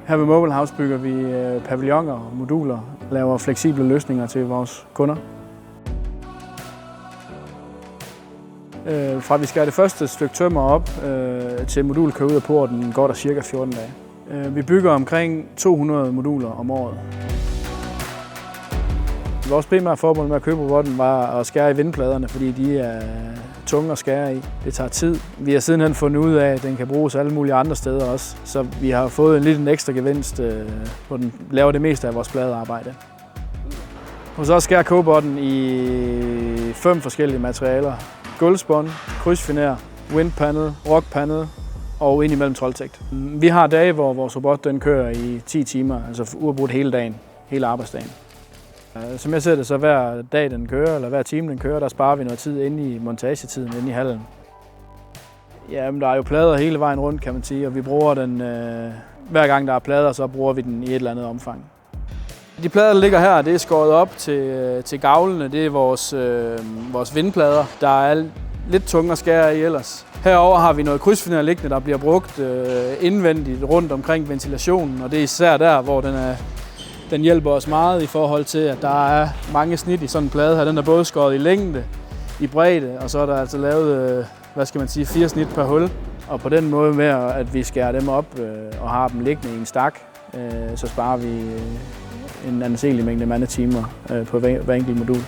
Her ved Mobile House bygger vi pavilloner og moduler, laver fleksible løsninger til vores kunder. Fra vi skærer det første stykke tømmer op, til modulet kører ud af porten, går der cirka 14 dage. Vi bygger omkring 200 moduler om året. Vores primære formål med at købe robotten var at skære i vindpladerne, fordi de er tunge at skære i. Det tager tid. Vi har sidenhen fundet ud af, at den kan bruges alle mulige andre steder også, så vi har fået en lille ekstra gevinst, hvor den laver det meste af vores pladearbejde. Hos os skærer kobotten i 5 forskellige materialer. Gulvspånd, krydsfiner, windpanel, rockpanel og indimellem troldtægt. Vi har dage, hvor vores robot den kører i 10 timer, altså uafbrudt hele dagen, hele arbejdsdagen. Som jeg ser det, så hver dag den kører, eller hver time den kører, der sparer vi noget tid inde i montagetiden, inde i hallen. Jamen, der er jo plader hele vejen rundt, kan man sige, og vi bruger den, hver gang der er plader, så bruger vi den i et eller andet omfang. De plader, der ligger her, det er skåret op til gavlene. Det er vores vindplader, der er lidt tunge at skære i ellers. Herover har vi noget krydsfiner liggende, der bliver brugt indvendigt rundt omkring ventilationen, og det er især der, hvor den hjælper os meget i forhold til, at der er mange snit i sådan en plade her. Den er både skåret i længde, i bredde, og så er der altså lavet, 4 snit per hul. Og på den måde med, at vi skærer dem op og har dem liggende i en stak, så sparer vi en anselig mængde mandetimer på hver enkelt modul.